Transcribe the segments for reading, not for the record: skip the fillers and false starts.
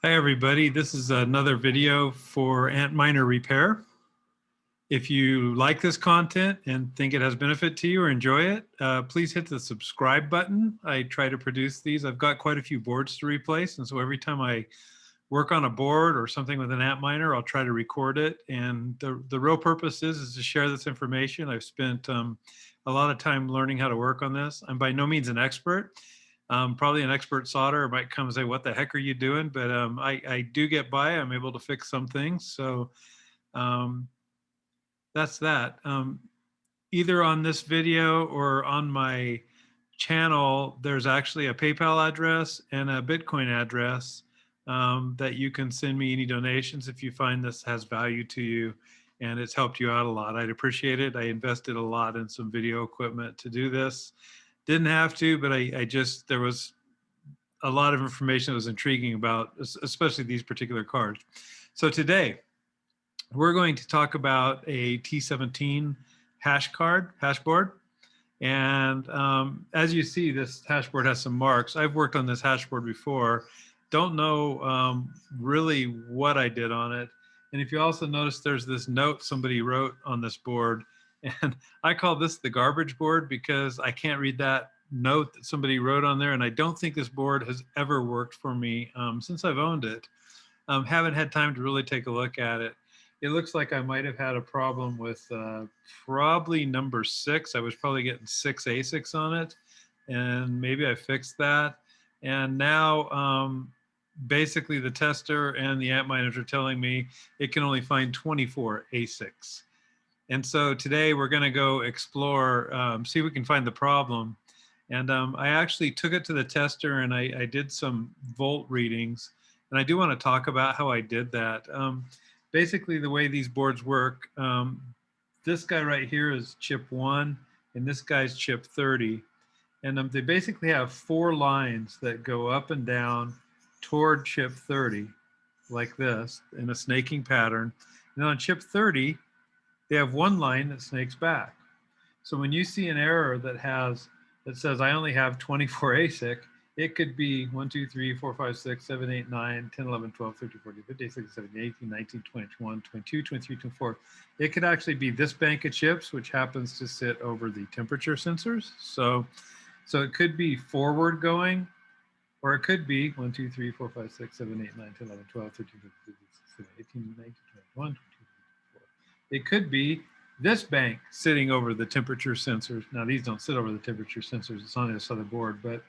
Hi everybody, this is another video for Antminer repair. If you like this content and think it has benefit to you or enjoy it, please hit the subscribe button. I try to produce these. I've got quite a few boards to replace, and so every time I work on a board or something with an Antminer, I'll try to record it. And the real purpose is to share this information. I've spent a lot of time learning how to work on this. I'm by no means an expert. Probably an expert solderer might come and say, what the heck are you doing? But I do get by. I'm able to fix some things. So that's that. Either on this video or on my channel, there's actually a PayPal address and a Bitcoin address that you can send me any donations if you find this has value to you and it's helped you out a lot. I'd appreciate it. I invested a lot in some video equipment to do this. Didn't have to, but there was a lot of information that was intriguing about, especially these particular cards. So today, we're going to talk about a T17 hashboard. And as you see, this hashboard has some marks. I've worked on this hashboard before. Don't know really what I did on it. And if you also notice, there's this note somebody wrote on this board. And I call this the garbage board because I can't read that note that somebody wrote on there. And I don't think this board has ever worked for me since I've owned it. Haven't had time to really take a look at it. It looks like I might have had a problem with probably number 6. I was probably getting 6 ASICs on it. And maybe I fixed that. And now basically the tester and the Antminers are telling me it can only find 24 ASICs. And so today we're going to go explore, see if we can find the problem. And I actually took it to the tester and I did some volt readings. And I do want to talk about how I did that. Basically, the way these boards work, this guy right here is chip 1, and this guy's chip 30. And they basically have 4 lines that go up and down toward chip 30, like this, in a snaking pattern. And on chip 30, they have 1 line that snakes back. So when you see an error that says I only have 24 ASIC, it could be 1, 2, 3, 4, 5, 6, 7, 8, 9, 10, 11, 12, 13, 14, 15, 16, 17, 18, 19, 20, 21, 22, 23, 24. It could actually be this bank of chips, which happens to sit over the temperature sensors. So it could be forward going, or it could be 1, 2, 3, 4, 5, 6, 7, 8, 9, 10, 11, 12, 13, 14, 15, 16, 18, 19, 20, 21, 22, 24. It could be this bank sitting over the temperature sensors. Now, these don't sit over the temperature sensors. It's on this other board. But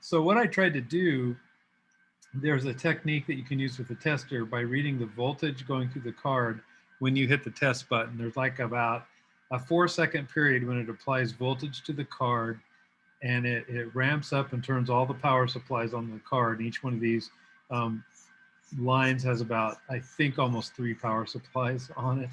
so what I tried to do, there's a technique that you can use with the tester by reading the voltage going through the card when you hit the test button. There's like about a 4-second period when it applies voltage to the card, and it ramps up and turns all the power supplies on the card. Each one of these lines has about, I think, almost 3 power supplies on it.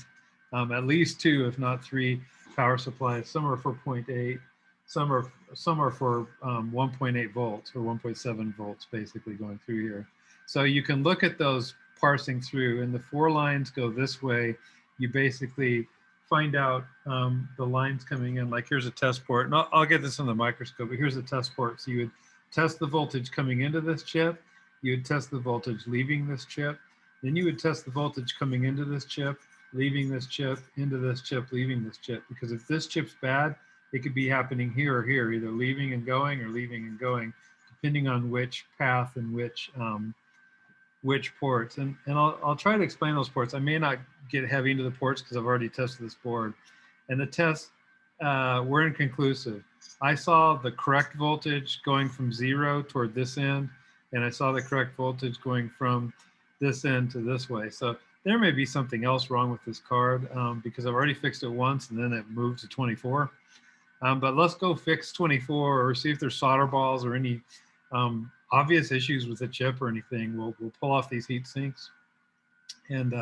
At least 2, if not 3 power supplies. Some are for 0.8, some are for 1.8 volts or 1.7 volts, basically going through here. So you can look at those parsing through, and the 4 lines go this way. You basically find out the lines coming in. Like here's a test port, and I'll get this on the microscope, but here's a test port. So you would test the voltage coming into this chip, you would test the voltage leaving this chip, then you would test the voltage coming into this chip, leaving this chip, into this chip, leaving this chip. Because if this chip's bad, it could be happening here or here, either leaving and going or leaving and going, depending on which path and which ports. And I'll try to explain those ports. I may not get heavy into the ports because I've already tested this board. And the tests were inconclusive. I saw the correct voltage going from 0 toward this end, and I saw the correct voltage going from this end to this way. So there may be something else wrong with this card because I've already fixed it once and then it moved to 24. But let's go fix 24 or see if there's solder balls or any obvious issues with the chip or anything. We'll pull off these heat sinks and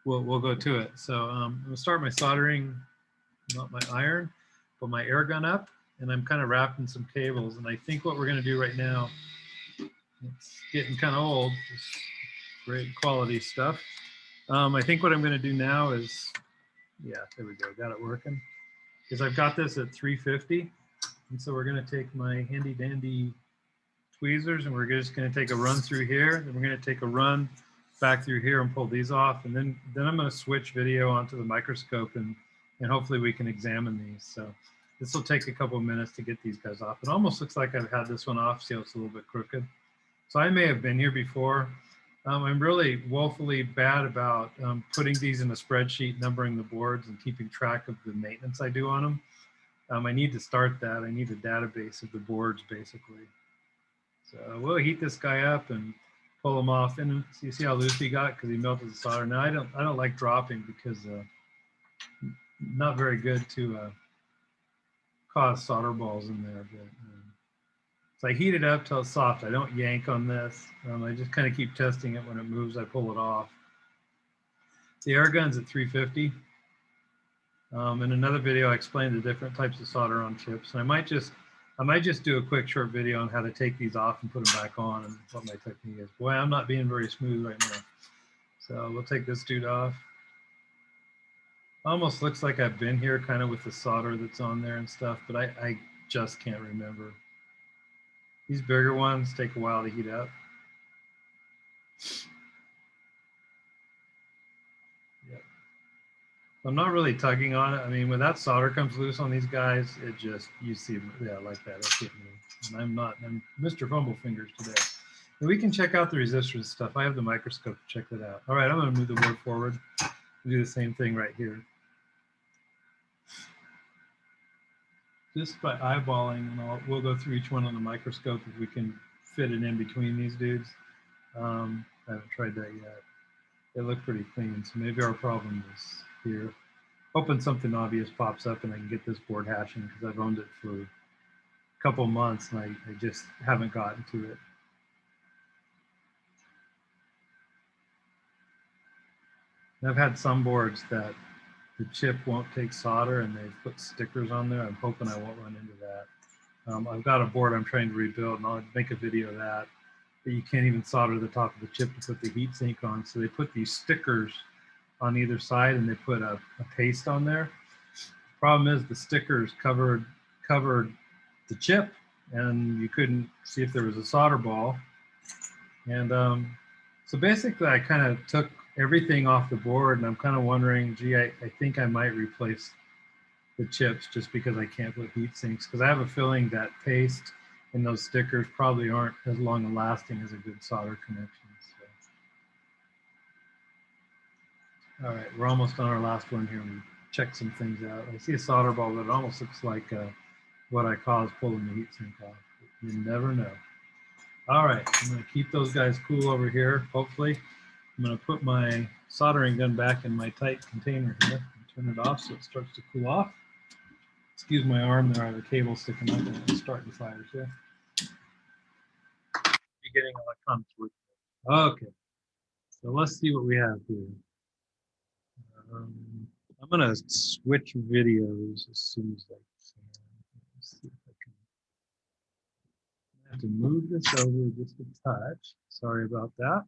we'll go to it. So I'm gonna start my soldering, not my iron, put my air gun up, and I'm kind of wrapped in some cables. And I think what we're gonna do right now, it's getting kind of old, it's great quality stuff. I think what I'm going to do now is, yeah, there we go, got it working. Because I've got this at 350, and so we're going to take my handy dandy tweezers, and we're just going to take a run through here. Then we're going to take a run back through here and pull these off. And then I'm going to switch video onto the microscope, and hopefully we can examine these. So this will take a couple of minutes to get these guys off. It almost looks like I've had this one off. See how it's a little bit crooked. So I may have been here before. I'm really woefully bad about putting these in a spreadsheet, numbering the boards, and keeping track of the maintenance I do on them. I need to start that. I need a database of the boards, basically. So we'll heat this guy up and pull him off. And you see how loose he got because he melted the solder. Now I don't like dropping because not very good to cause solder balls in there. But so I heat it up till it's soft. I don't yank on this. I just kind of keep testing it. When it moves, I pull it off. The air gun's at 350. In another video, I explained the different types of solder on chips. And I might just do a quick short video on how to take these off and put them back on and what my technique is. Boy, I'm not being very smooth right now. So we'll take this dude off. Almost looks like I've been here kind of with the solder that's on there and stuff, but I just can't remember. These bigger ones take a while to heat up. Yep. I'm not really tugging on it. I mean, when that solder comes loose on these guys, it just, you see, yeah, like that, it's hitting me. And I'm Mr. Fumble Fingers today. And we can check out the resistors and stuff. I have the microscope to check that out. All right, I'm gonna move the board forward and do the same thing right here. Just by eyeballing, and we'll go through each one on the microscope if we can fit it in between these dudes. I haven't tried that yet. They look pretty clean, so maybe our problem is here. Hoping something obvious pops up and I can get this board hashing because I've owned it for a couple months and I just haven't gotten to it. And I've had some boards that the chip won't take solder and they've put stickers on there. I'm hoping I won't run into that. I've got a board I'm trying to rebuild, and I'll make a video of that. But you can't even solder the top of the chip to put the heat sink on. So they put these stickers on either side and they put a paste on there. The problem is the stickers covered the chip and you couldn't see if there was a solder ball. And so basically I kind of took everything off the board and I'm kind of wondering, gee, I think I might replace the chips just because I can't put heat sinks, because I have a feeling that paste and those stickers probably aren't as long and lasting as a good solder connection. So. All right, we're almost on our last one here. We check some things out. I see a solder ball, but it almost looks like what I call is pulling the heat sink off. You never know. All right, I'm going to keep those guys cool over here, hopefully. I'm going to put my soldering gun back in my tight container here and turn it off so it starts to cool off. Excuse my arm there, I have a cable sticking up and it's starting fires here. You're getting electronics work. Okay, so let's see what we have here. I'm going to switch videos as soon as I can. Let's see if I can. I have to move this over just a touch. Sorry about that.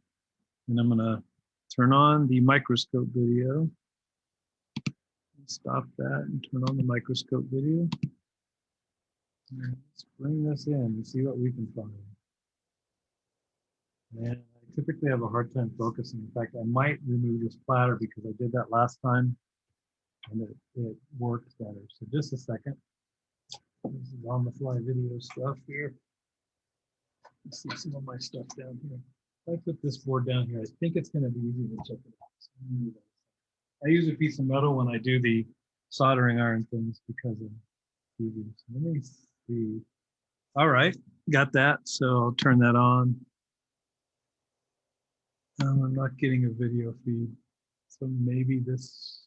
And I'm going to turn on the microscope video. Stop that and turn on the microscope video. And let's bring this in and see what we can find. And I typically have a hard time focusing. In fact, I might remove this platter because I did that last time and it worked better. So just a second. This is on the fly video stuff here. Let's see some of my stuff down here. If I put this board down here, I think it's going to be easy to check it out. So I use a piece of metal when I do the soldering iron things because of TV. So let me see. All right, got that. So I'll turn that on. I'm not getting a video feed, so maybe this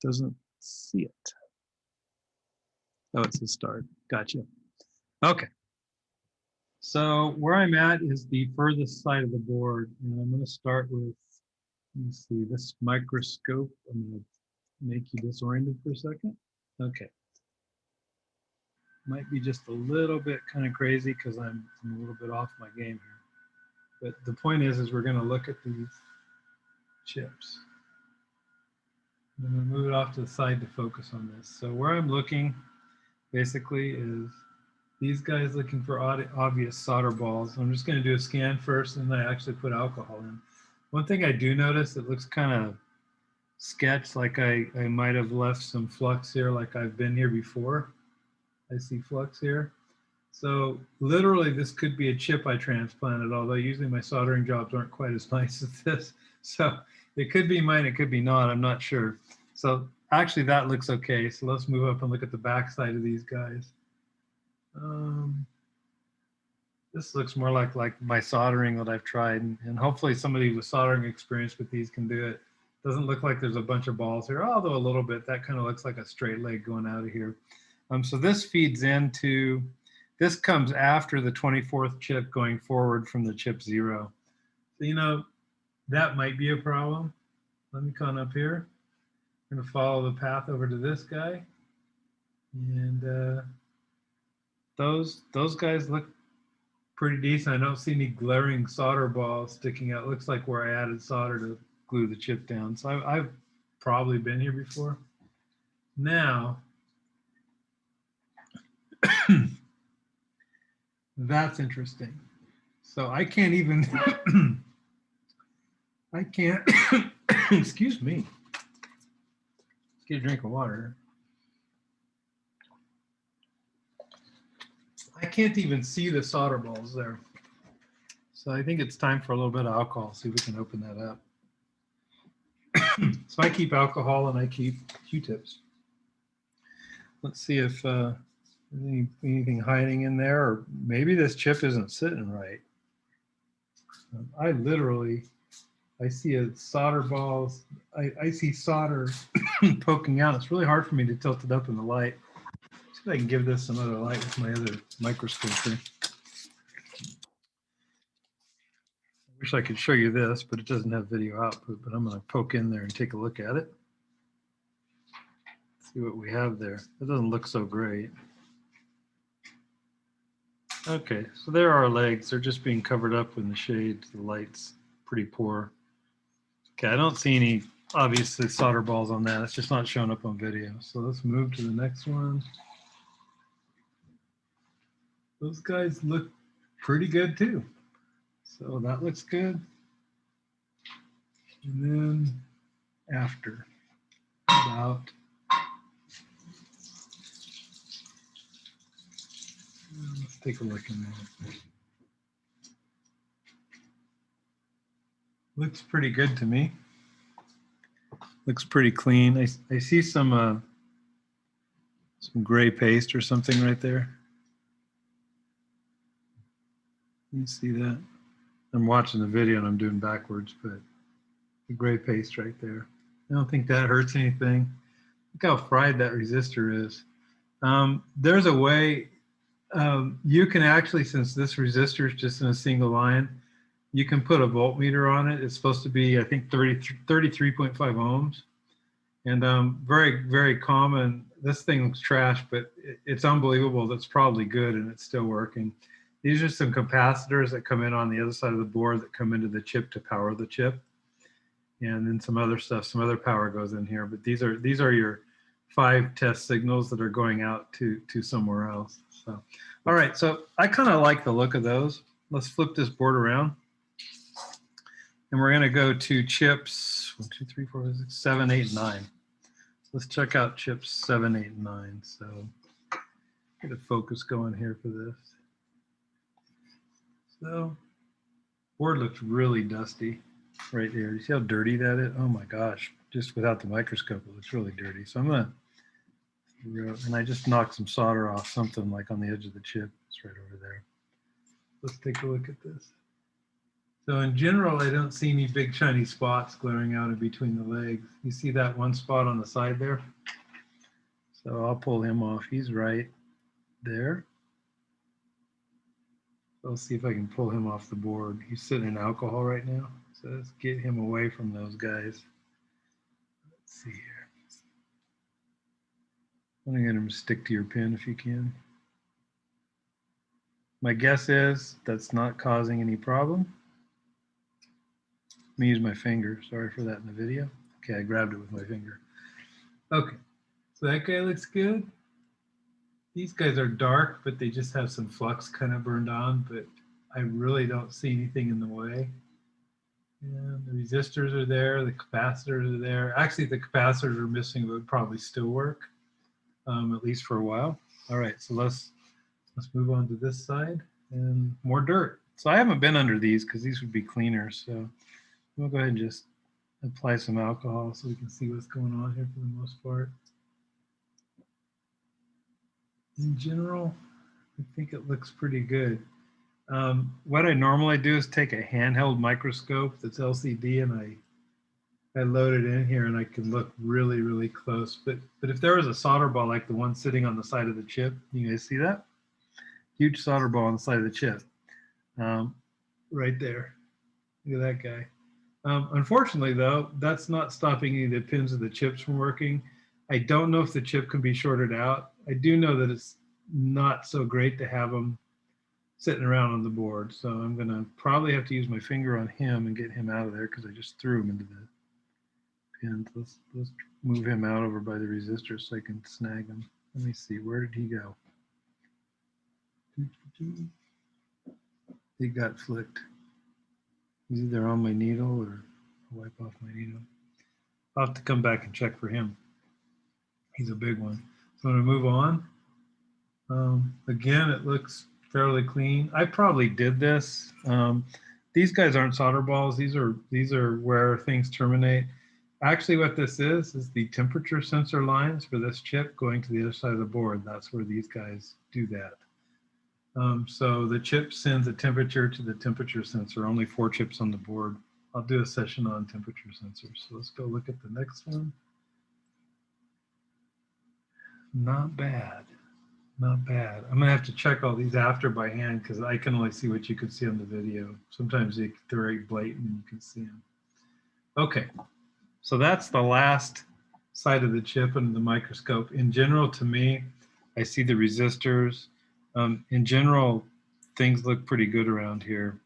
doesn't see it. Oh, it's a start. Gotcha. Okay. So where I'm at is the furthest side of the board, and I'm going to start with, let me see, this microscope. I'm going to make you disoriented for a second. Okay. Might be just a little bit kind of crazy because I'm a little bit off my game here. But the point is we're going to look at these chips. I'm going to move it off to the side to focus on this. So where I'm looking basically is These guys looking for obvious solder balls. I'm just going to do a scan first, and then I actually put alcohol in. One thing I do notice, it looks kind of sketched, like I might have left some flux here, like I've been here before. I see flux here. So literally this could be a chip I transplanted, although usually my soldering jobs aren't quite as nice as this. So it could be mine, it could be not, I'm not sure. So actually that looks okay. So let's move up and look at the back side of these guys. This looks more like my soldering that I've tried, and hopefully somebody with soldering experience with these can do it. Doesn't look like there's a bunch of balls here, although a little bit. That kind of looks like a straight leg going out of here. So this feeds into, this comes after the 24th chip going forward from the chip 0. So, you know, that might be a problem. Let me come up here. I'm going to follow the path over to this guy. And those guys look pretty decent. I don't see any glaring solder balls sticking out. It looks like where I added solder to glue the chip down. So I've probably been here before. Now, that's interesting. So I can't even, I can't, excuse me. Let's get a drink of water. I can't even see the solder balls there. So I think it's time for a little bit of alcohol. See if we can open that up. So I keep alcohol and I keep Q-tips. Let's see if anything hiding in there, or maybe this chip isn't sitting right. I literally, I see a solder balls. I see solder poking out. It's really hard for me to tilt it up in the light. See if I can give this some other light with my other microscope here. I wish I could show you this, but it doesn't have video output, but I'm going to poke in there and take a look at it. See what we have there. It doesn't look so great. Okay, so there are our legs. They're just being covered up in the shade. The light's pretty poor. Okay, I don't see any obviously solder balls on that. It's just not showing up on video. So let's move to the next one. Those guys look pretty good too. So that looks good. And then after, about, let's take a look in there. Looks pretty good to me. Looks pretty clean. I see some gray paste or something right there. You see that? I'm watching the video and I'm doing backwards, but the gray paste right there. I don't think that hurts anything. Look how fried that resistor is. There's a way you can actually, since this resistor is just in a single line, you can put a voltmeter on it. It's supposed to be, I think, 33.5 ohms. And very, very common. This thing looks trash, but it's unbelievable. That's probably good and it's still working. These are some capacitors that come in on the other side of the board that come into the chip to power the chip. And then some other stuff, some other power goes in here. But these are your 5 test signals that are going out to somewhere else. So, all right, so I kind of like the look of those. Let's flip this board around. And we're going to go to chips 1, 2, 3, 4, 5, 6, 7, 8, 9. Let's check out chips 7, 8, 9. So get a focus going here for this. So board looks really dusty right here. You see how dirty that is? Oh my gosh, just without the microscope, it looks really dirty. So I'm going to, and I just knocked some solder off something like on the edge of the chip. It's right over there. Let's take a look at this. So in general, I don't see any big shiny spots glaring out in between the legs. You see that one spot on the side there? So I'll pull him off. He's right there. I'll see if I can pull him off the board. He's sitting in alcohol right now. So let's get him away from those guys. Let's see here. I'm going to get him to stick to your pin if you can. My guess is that's not causing any problem. Let me use my finger. Sorry for that in the video. Okay, I grabbed it with my finger. Okay, so that guy looks good. These guys are dark, but they just have some flux kind of burned on, but I really don't see anything in the way. And the resistors are there, the capacitors are there. Actually, the capacitors are missing, but would probably still work, at least for a while. All right, so let's move on to this side and more dirt. So I haven't been under these because these would be cleaner. So we'll go ahead and just apply some alcohol so we can see what's going on here for the most part. In general, I think it looks pretty good. What I normally do is take a handheld microscope that's LCD and I load it in here and I can look really, really close. But if there was a solder ball like the one sitting on the side of the chip, you guys see that? Huge solder ball on the side of the chip. Right there. Look at that guy. Unfortunately, though, that's not stopping any of the pins of the chips from working. I don't know if the chip can be shorted out. I do know that it's not so great to have them sitting around on the board. So I'm going to probably have to use my finger on him and get him out of there because I just threw him into the pins. Let's move him out over by the resistor so I can snag him. Let me see. Where did he go? He got flicked. He's either on my needle or I'll wipe off my needle. I'll have to come back and check for him. He's a big one. So I'm going to move on. Again, it looks fairly clean. I probably did this. These guys aren't solder balls. These are where things terminate. Actually, what this is the temperature sensor lines for this chip going to the other side of the board. That's where these guys do that. So the chip sends a temperature to the temperature sensor. Only 4 chips on the board. I'll do a session on temperature sensors. So let's go look at the next one. Not bad. Not bad. I'm gonna have to check all these after by hand because I can only see what you can see on the video. Sometimes they're very blatant and you can see them. Okay, so that's the last side of the chip under the microscope. In general, to me, I see the resistors. In general, things look pretty good around here.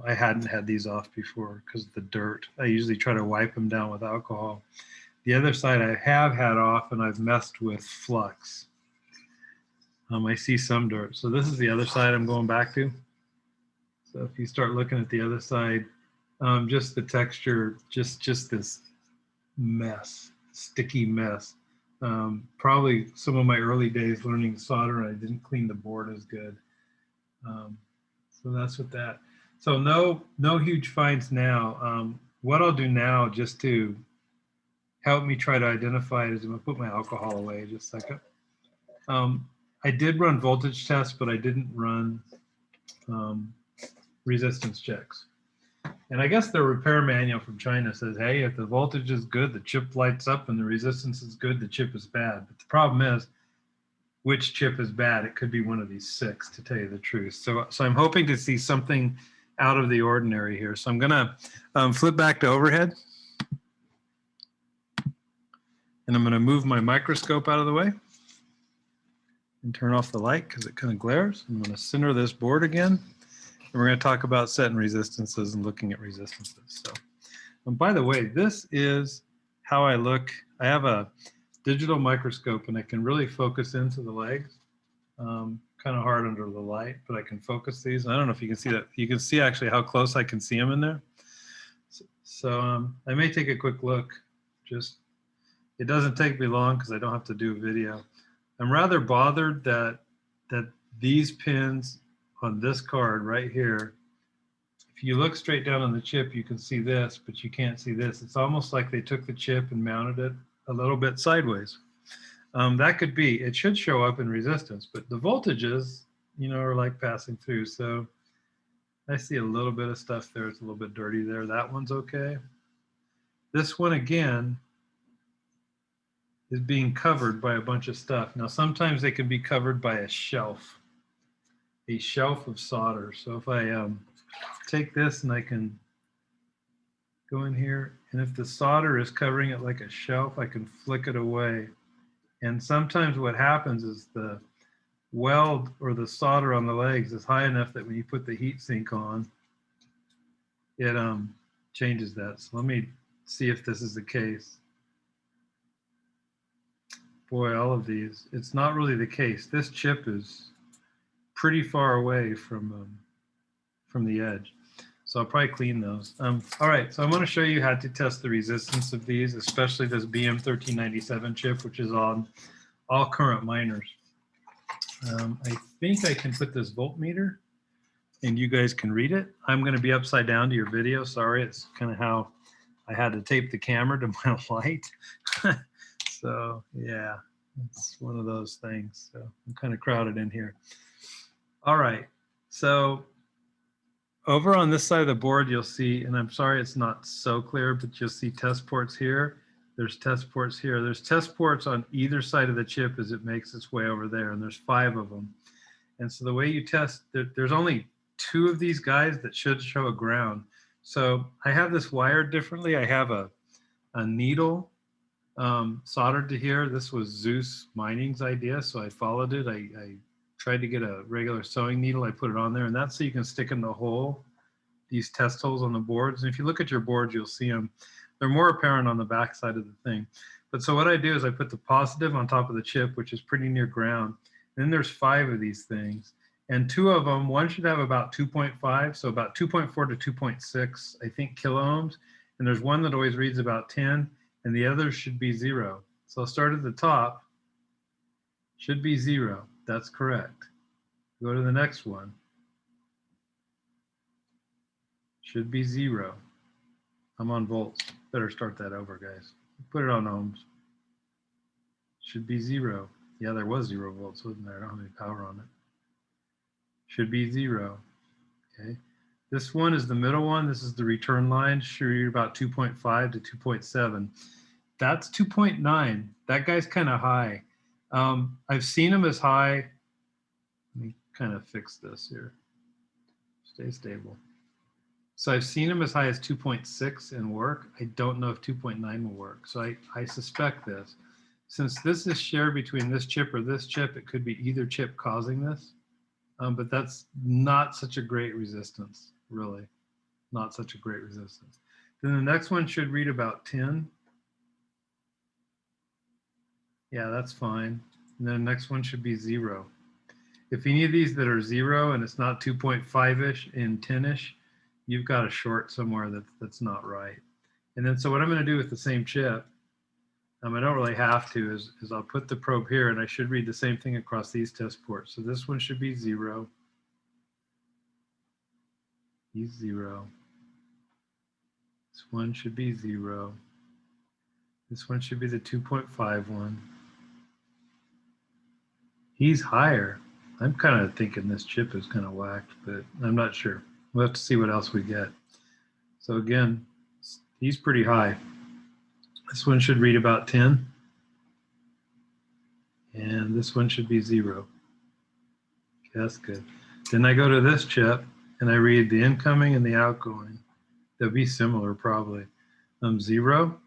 I hadn't had these off before because of the dirt. I usually try to wipe them down with alcohol. The other side I have had off and I've messed with flux. I see some dirt. So this is the other side I'm going back to. So if you start looking at the other side, just the texture, just this mess, sticky mess. Probably some of my early days learning solder, I didn't clean the board as good. So that's what that. So no huge finds now. What I'll do now, just to help me try to identify it, is I'm gonna put my alcohol away just a second. I did run voltage tests, but I didn't run resistance checks. And I guess the repair manual from China says, hey, if the voltage is good, the chip lights up, and the resistance is good, the chip is bad. But the problem is, which chip is bad? It could be one of these 6, to tell you the truth. So I'm hoping to see something out of the ordinary here. So I'm going to flip back to overhead. And I'm going to move my microscope out of the way and turn off the light because it kind of glares. I'm going to center this board again. And we're going to talk about setting resistances and looking at resistances. So, and by the way, this is how I look. I have a digital microscope and I can really focus into the legs. Kind of hard under the light, but I can focus these. I don't know if you can see that. You can see actually how close I can see them in there. So I may take a quick look. It doesn't take me long because I don't have to do a video. I'm rather bothered that these pins on this card right here, if you look straight down on the chip, you can see this, but you can't see this. It's almost like they took the chip and mounted it a little bit sideways. That could be, it should show up in resistance, but the voltages, are like passing through. So I see a little bit of stuff there. It's a little bit dirty there. That one's okay. This one again is being covered by a bunch of stuff. Now, sometimes they can be covered by a shelf of solder. So if I take this and I can go in here, and if the solder is covering it like a shelf, I can flick it away. And sometimes what happens is the weld or the solder on the legs is high enough that when you put the heat sink on, it changes that. So let me see if this is the case. boy, all of these, it's not really the case. This chip is pretty far away from the edge. So I'll probably clean those. All right, so I'm going to show you how to test the resistance of these, especially this BM1397 chip, which is on all current miners. I think I can put this voltmeter and you guys can read it. I'm going to be upside down to your video. Sorry, it's kind of how I had to tape the camera to my light. So yeah, it's one of those things. So I'm kind of crowded in here. All right, so over on this side of the board, you'll see, and I'm sorry it's not so clear, but you'll see test ports here. There's test ports here. There's test ports on either side of the chip as it makes its way over there, and there's 5 of them. And so the way you test, there's only 2 of these guys that should show a ground. So I have this wired differently. I have a needle soldered to here. This was Zeus Mining's idea, so I followed it. I tried to get a regular sewing needle. I put it on there, and that's so you can stick in the hole, these test holes on the boards. And if you look at your boards, you'll see them. They're more apparent on the back side of the thing. But so what I do is I put the positive on top of the chip, which is pretty near ground. And then there's 5 of these things. And 2 of them, one should have about 2.5, so about 2.4 to 2.6, I think, kilo ohms. And there's one that always reads about 10, and the other should be 0. So I'll start at the top. Should be 0. That's correct. Go to the next one. Should be 0. I'm on volts. Better start that over, guys. Put it on ohms. Should be 0. Yeah, there was 0 volts, wasn't there? I don't have any power on it. Should be 0. Okay. This one is the middle one. This is the return line. Should read about 2.5 to 2.7. That's 2.9. That guy's kind of high. I've seen him as high. Let me kind of fix this here. Stay stable. So I've seen him as high as 2.6 in work. I don't know if 2.9 will work. So I suspect this. Since this is shared between this chip or this chip, it could be either chip causing this. But that's not such a great resistance, really. Not such a great resistance. Then the next one should read about 10. Yeah, that's fine. And then the next one should be 0. If any of these that are 0 and it's not 2.5-ish and 10-ish, you've got a short somewhere that's not right. And then so what I'm going to do with the same chip, I don't really have to, is I'll put the probe here and I should read the same thing across these test ports. So this one should be 0. He's 0. This one should be 0. This one should be the 2.5 one. He's higher. I'm kind of thinking this chip is kind of whacked, but I'm not sure. We'll have to see what else we get. So again, he's pretty high. This one should read about 10. And this one should be 0. Okay, that's good. Then I go to this chip and I read the incoming and the outgoing. They'll be similar probably. 0.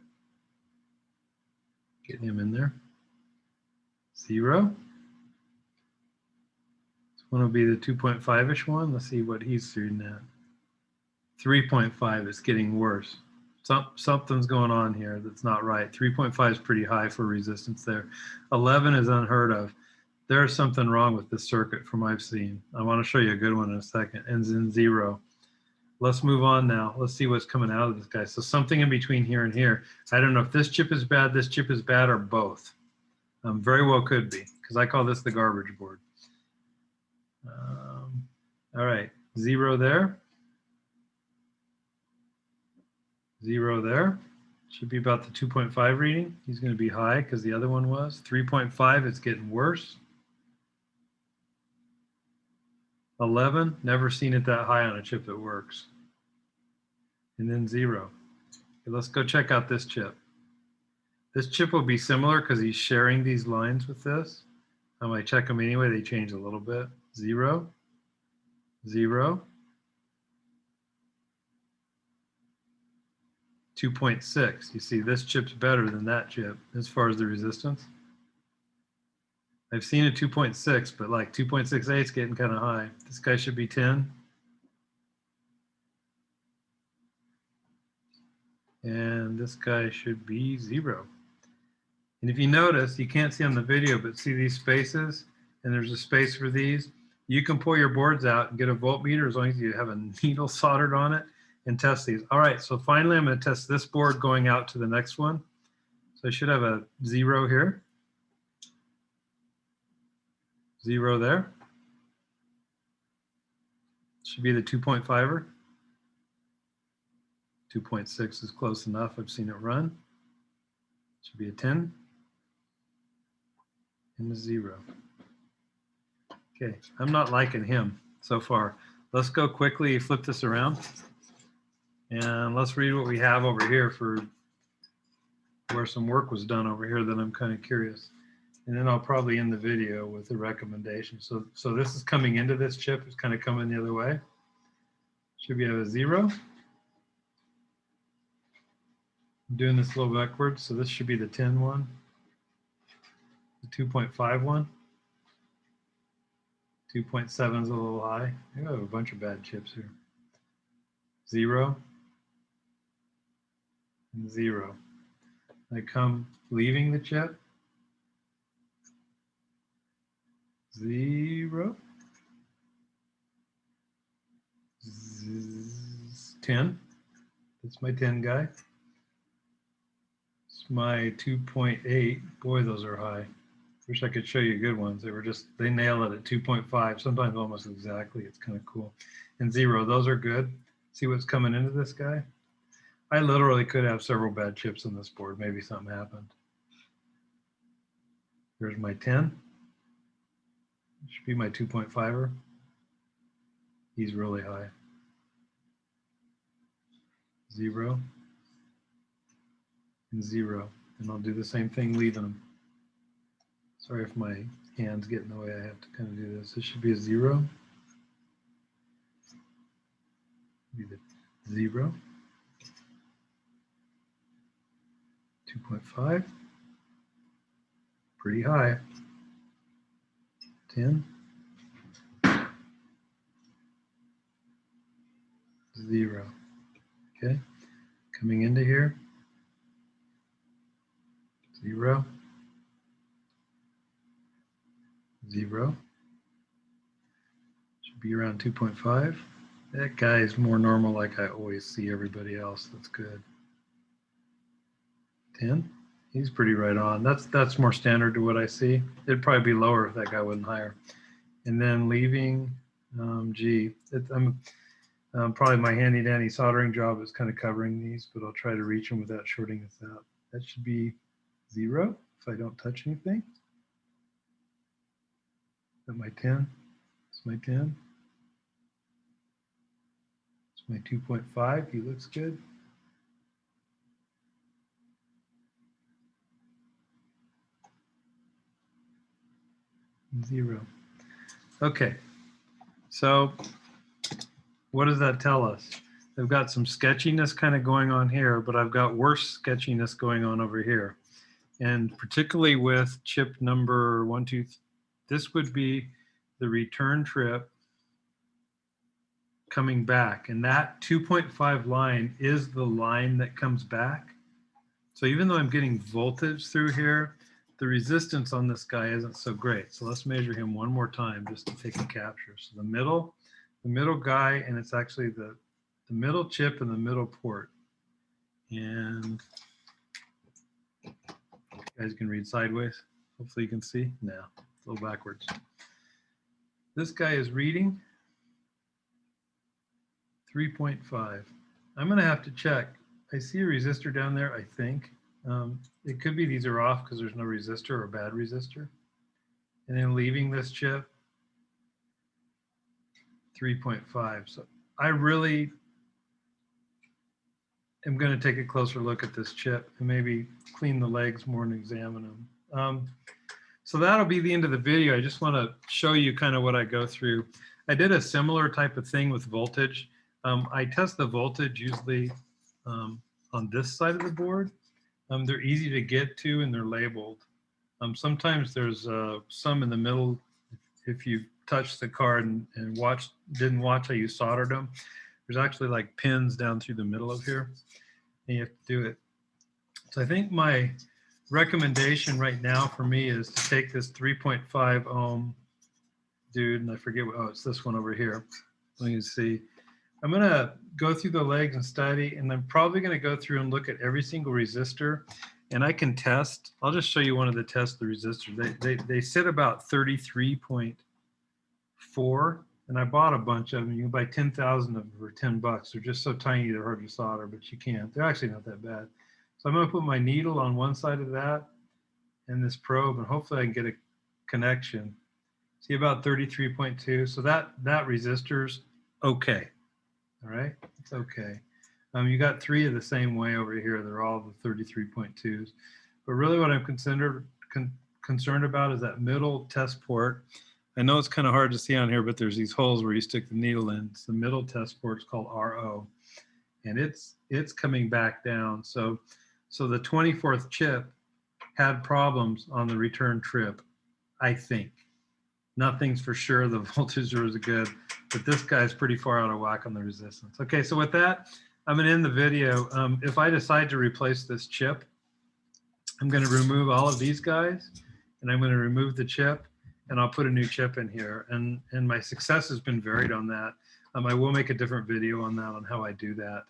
Getting him in there. 0. This one will be the 2.5-ish one. Let's see what he's reading at. 3.5 is getting worse. Something's going on here that's not right. 3.5 is pretty high for resistance there. 11 is unheard of. There's something wrong with this circuit from what I've seen. I want to show you a good one in a second. Ends in 0. Let's move on now. Let's see what's coming out of this guy. So something in between here and here. I don't know if this chip is bad, or both. Very well could be, because I call this the garbage board. All right, 0 there. 0 there. Should be about the 2.5 reading. He's going to be high because the other one was. 3.5, it's getting worse. 11, never seen it that high on a chip that works. And then 0. Okay, let's go check out this chip. This chip will be similar because he's sharing these lines with this. I might check them anyway. They change a little bit. 0, 0. 2.6. You see, this chip's better than that chip as far as the resistance. I've seen a 2.6, but like 2.68 is getting kind of high. This guy should be 10. And this guy should be 0. And if you notice, you can't see on the video, but see these spaces, and there's a space for these. You can pull your boards out and get a voltmeter as long as you have a needle soldered on it and test these. All right, so finally I'm going to test this board going out to the next one. So I should have a 0 here. 0 there. Should be the 2.5er. 2.6 is close enough. I've seen it run. Should be a 10 and a 0. Okay, I'm not liking him so far. Let's go quickly flip this around and let's read what we have over here for where some work was done over here that I'm kind of curious. And then I'll probably end the video with a recommendation. So this is coming into this chip. It's kind of coming the other way. Should we have a 0? I'm doing this a little backwards. So this should be the 10 one, the 2.5 one. 2.7 is a little high. I have a bunch of bad chips here. 0 and 0. I come leaving the chip. 0. 10. That's my 10 guy. It's my 2.8. Boy, those are high. Wish I could show you good ones. They nail it at 2.5, sometimes almost exactly. It's kind of cool. And 0, those are good. See what's coming into this guy? I literally could have several bad chips on this board. Maybe something happened. There's my 10. Should be my 2.5er. He's really high. 0 and 0. And I'll do the same thing leaving them. Sorry if my hand's getting in the way. I have to kind of do this. This should be a 0. Be the 0. 2.5. Pretty high. 10. 0. Okay. Coming into here. 0. 0. Should be around 2.5. That guy is more normal like I always see everybody else. That's good. 10. He's pretty right on. That's more standard to what I see. It'd probably be lower if that guy wasn't higher. And then leaving, probably my handy dandy soldering job is kind of covering these, but I'll try to reach them without shorting this out. That should be 0 if I don't touch anything. Is that my 10? It's my 10. It's my 2.5. He looks good. And 0. Okay. So what does that tell us? I've got some sketchiness kind of going on here, but I've got worse sketchiness going on over here. And particularly with chip number 1, 2, this would be the return trip coming back. And that 2.5 line is the line that comes back. So even though I'm getting voltage through here, the resistance on this guy isn't so great. So let's measure him one more time just to take a capture. So the middle guy, and it's actually the middle chip and the middle port. And you guys can read sideways. Hopefully you can see. No, a little backwards. This guy is reading 3.5. I'm going to have to check. I see a resistor down there, I think. It could be these are off because there's no resistor or bad resistor. And then leaving this chip, 3.5. So I really am going to take a closer look at this chip and maybe clean the legs more and examine them. So that'll be the end of the video. I just want to show you kind of what I go through. I did a similar type of thing with voltage. I test the voltage usually on this side of the board. They're easy to get to and they're labeled. Sometimes there's some in the middle. If you touch the card and didn't watch how you soldered them, there's actually like pins down through the middle of here, and you have to do it. So I think my recommendation right now for me is to take this 3.5 ohm dude, and I forget what, oh, it's this one over here. Let me see. I'm going to go through the legs and study, and I'm probably going to go through and look at every single resistor, and I can test. I'll just show you one of the tests of the resistors. They sit about 33.4, and I bought a bunch of them. You can buy 10,000 of them for $10. They're just so tiny they're hard to solder, but you can. They're actually not that bad. So I'm going to put my needle on one side of that and this probe, and hopefully I can get a connection. See, about 33.2. So that resistor's okay. All right, it's okay. You got 3 of the same way over here. They're all the 33.2s. But really what I'm concerned about is that middle test port. I know it's kind of hard to see on here, but there's these holes where you stick the needle in. It's the middle test port. It's called RO. And it's coming back down. So the 24th chip had problems on the return trip, I think. Nothing's for sure. The voltage is good, but this guy's pretty far out of whack on the resistance. Okay, so with that, I'm going to end the video. If I decide to replace this chip, I'm going to remove all of these guys, and I'm going to remove the chip, and I'll put a new chip in here. And my success has been varied on that. I will make a different video on that, on how I do that.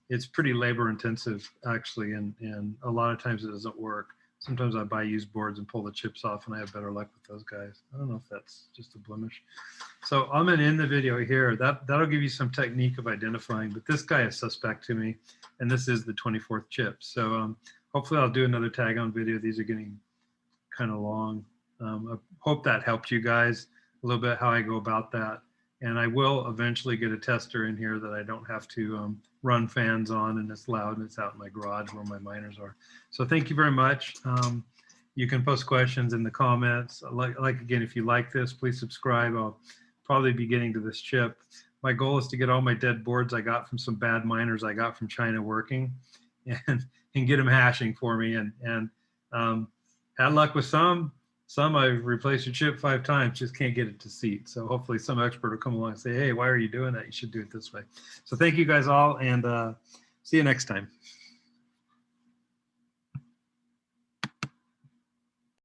It's pretty labor intensive, actually, and a lot of times it doesn't work. Sometimes I buy used boards and pull the chips off, and I have better luck with those guys. I don't know if that's just a blemish. So I'm going to end the video here. That'll give you some technique of identifying, but this guy is suspect to me, and this is the 24th chip. So hopefully I'll do another tag on video. These are getting kind of long. I hope that helped you guys a little bit how I go about that. And I will eventually get a tester in here that I don't have to run fans on, and it's loud, and it's out in my garage where my miners are. So thank you very much. You can post questions in the comments. Again, if you like this, please subscribe. I'll probably be getting to this chip. My goal is to get all my dead boards I got from some bad miners I got from China working, and get them hashing for me. And had luck with some. Some I've replaced your chip 5 times, just can't get it to seat. So hopefully some expert will come along and say, hey, why are you doing that? You should do it this way. So thank you guys all, and see you next time.